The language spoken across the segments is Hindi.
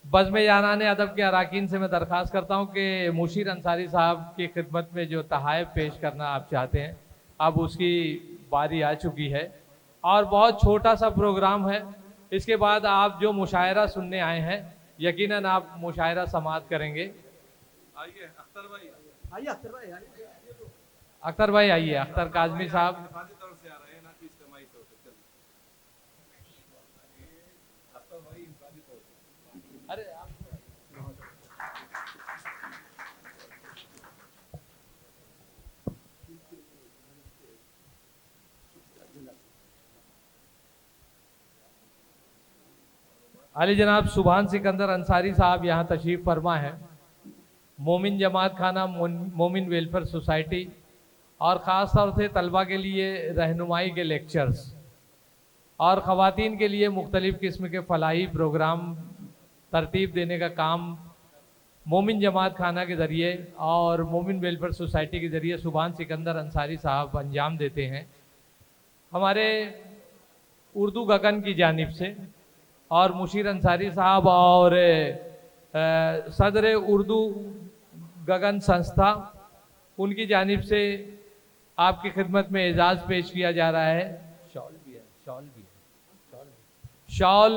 बज़्म यारान अदब के अरकान से मैं दरख्वास्त करता हूँ कि मुशीर अंसारी साहब की खिदमत में जो तहाइफ पेश करना आप चाहते हैं, अब उसकी बारी आ चुकी है और बहुत छोटा सा प्रोग्राम है। इसके बाद आप जो मुशायरा सुनने आए हैं, यकीनन आप मुशायरा समाअत करेंगे। आइए अख्तर भाई, आइए अख्तर भाई, आइए। अख्तर भाई आइए, अख्तर काजमी साहब। निफाजी तौर से आ रहे हैं ना कि इज्तिमाई तौर से। चलिए अख्तर भाई निफाजी तौर से। अरे आप अली जनाब सुभान सिकंदर अंसारी साहब यहाँ तशरीफ़ फरमा है। मोमिन जमात खाना, मोमिन वेलफेयर सोसाइटी और ख़ास तौर से तलबा के लिए रहनुमाई के लेक्चर्स और ख़वातीन के लिए मुख्तलिफ़ किस्म के फ़लाही प्रोग्राम तरतीब देने का काम मोमिन जमात खाना के ज़रिए और मोमिन वेलफेयर सोसाइटी के ज़रिए सुभान सिकंदर अंसारी साहब अंजाम देते हैं। हमारे उर्दू गगन की जानिब से और मुशीर अंसारी साहब और सदर उर्दू गगन संस्था, उनकी जानिब से आपकी खिदमत में एजाज़ पेश किया जा रहा है। शॉल भी है, शॉल भी है, शॉल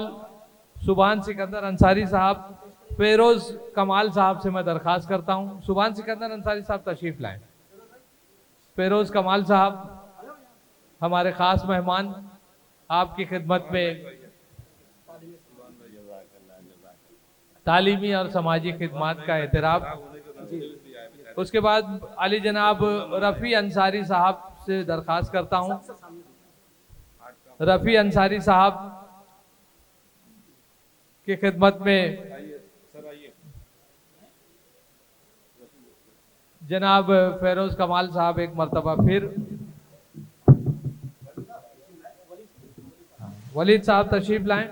सुभान सिकंदर अंसारी साहब, फेरोज़ कमाल साहब से मैं दरख्वास्त करता हूँ सुभान सिकंदर अंसारी साहब तशरीफ़ लाएँ। फेरोज़ कमाल साहब हमारे ख़ास मेहमान, आपकी खिदमत में तालीमी और समाजी खिदमात का एहतराम। उसके बाद अली जनाब रफ़ी अंसारी साहब से दरख्वास्त करता हूँ, रफ़ी अंसारी साहब की खिदमत में जनाब फेरोज़ कमाल साहब एक मरतबा फिर। वलीद साहब तशरीफ़ लाएं।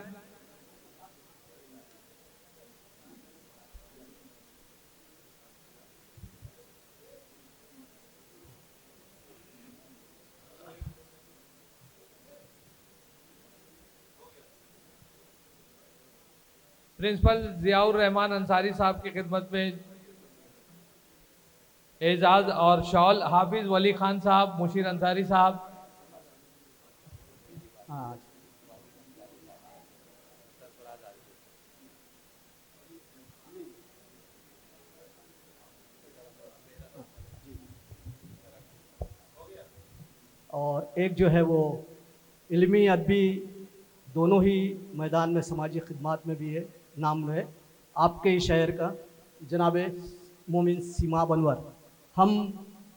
प्रिंसिपल ज़ियाउर रहमान अंसारी साहब की खिदमत में एजाज़ और शॉल। हाफिज़ वली खान साहब, मुशीर अंसारी साहब। और एक जो है वो इल्मी अदबी दोनों ही मैदान में समाजी खिदमात में भी है, नाम है आपके ही शहर का जनाब मोमिन सीमा बनवर। हम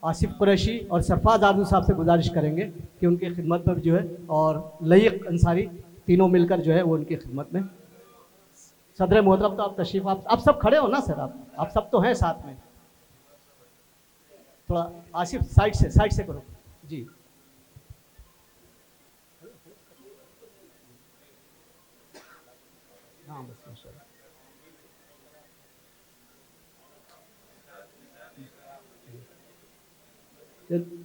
आसिफ कुरैशी और सरफराज आदमी साहब से गुजारिश करेंगे कि उनकी खिदमत में जो है, और लयीक अंसारी, तीनों मिलकर जो है वो उनकी खिदमत में। सदर मोहतरम तो आप तशरीफ़, आप सब खड़े हो ना सर, आप सब तो हैं साथ में। थोड़ा आसिफ साइड से करो जी। हाँ बस माशाल्लाह।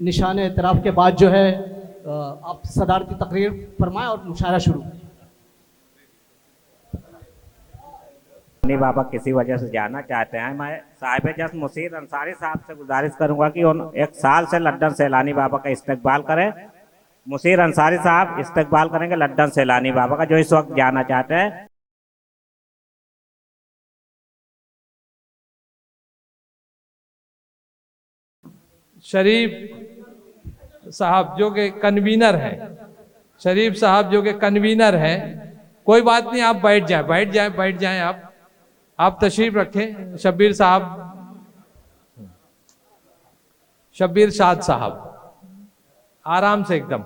निशान एतराफ़ के बाद जो है आप सदारती तकरीर फरमाएं और मुशायरा शुरू। बाबा किसी वजह से जाना चाहते हैं, मैं साहिब जस मुशीर अंसारी साहब से गुजारिश करूंगा कि उन एक साल से लड्डन सैलानी बाबा का इस्तकबाल करें। मुशीर अंसारी साहब इस्तकबाल करेंगे लड्डन सैलानी बाबा का, जो इस वक्त जाना चाहते हैं। शरीफ साहब जो कि कन्वीनर हैं, शरीफ साहब जो कि कन्वीनर हैं, कोई बात नहीं, आप बैठ जाएं आप तशरीफ रखें। शब्बीर शाद साहब आराम से एकदम।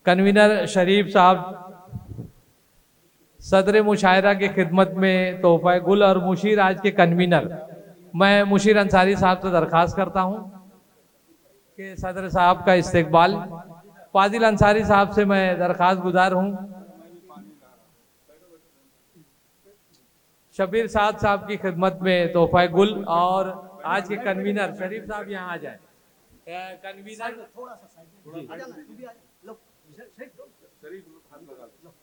कन्वीनर शरीफ साहब सदर मुशायरा की खिदमत में तोहफा गुल और मुशीर आज के कन्वीनर मैं मुशीर अंसारी साहब से दरख्वास्त करता हूं कि सदर साहब का इस्तकबाल। फाजिल अंसारी साहब से मैं दरख्वास्त गुजार हूं शबीर साहब की खिदमत में तोहफा गुल और आज के कन्वीनर शरीफ साहब यहाँ आ जाए। कन्वीनर थोड़ा सा साइड आ जाना, तू भी आ जा। लो, शेख दो। शरीफ हाथ लगा लो।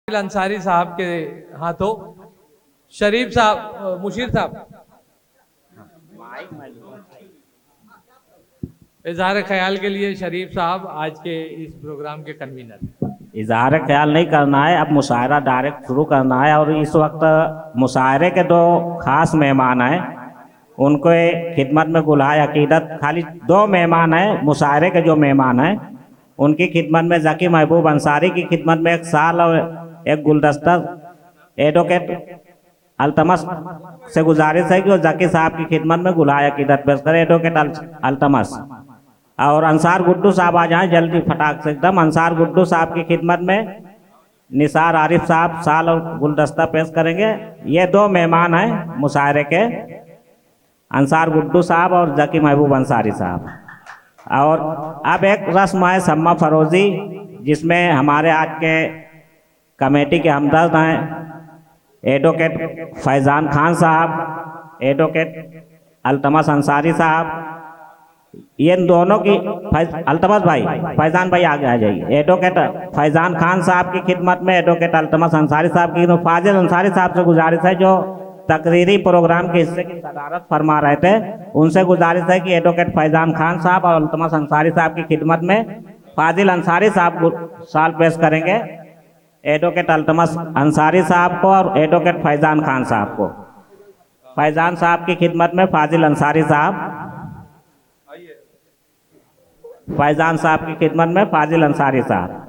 अंसारी साहब के हाथों शरीफ साहब, मुशीर साहब इजहार ख्याल के लिए शरीफ साहब आज के इस प्रोग्राम के कन्वीनर। इजहार ख्याल नहीं करना है, अब मुशायरा डायरेक्ट शुरू करना है। और इस वक्त मुशायरे के दो खास मेहमान हैं, उनको खिदमत में गुलाए अकीदत। खाली दो मेहमान हैं मुशायरे के, जो मेहमान हैं उनकी खिदमत में ज़की महबूब अंसारी की खिदमत में एक साल और एक गुलदस्ता एडवोकेट अल्तमस से गुजारिश है कि वो ज़की साहब की खिदमत में गुलाए अकीदत पेश करें, एडवोकेट अल्तमस। और अंसार गुड्डू साहब आ जाएं जल्दी फटाक से एकदम। अंसार गुड्डू साहब की खिदमत में निसार आरिफ साहब साल और गुलदस्ता पेश करेंगे। ये दो मेहमान हैं मुशायरे के, अंसार गुड्डू साहब और ज़की महबूब अंसारी साहब। और अब एक रस्म है सम्मा फरोज़ी, जिसमें हमारे आज के कमेटी के हमदर्द हैं एडवोकेट फैज़ान खान साहब, एडवोकेट अल्तमस अंसारी साहब। ये दोनों की अल्तमस भाई, फैज़ान भाई आगे आ जाइए। एडवोकेट फैज़ान खान साहब की खिदमत में एडवोकेट अल्तमस अंसारी साहब की। फाजिल अंसारी साहब से गुजारिश है, जो तकरीरी प्रोग्राम के हिस्से की सदारत फरमा रहे थे, उनसे गुजारिश है कि एडवोकेट फैज़ान खान साहब और अल्तमस अंसारी साहब की खिदमत में फाजिल अंसारी साहब साल पेश करेंगे, एडवोकेट अल्तमस अंसारी साहब को और एडवोकेट फैज़ान खान साहब को। फैज़ान साहब की खिदमत में फाजिल अंसारी साहब, फैज़ान साहब की खिदमत में फाजिल अंसारी साहब।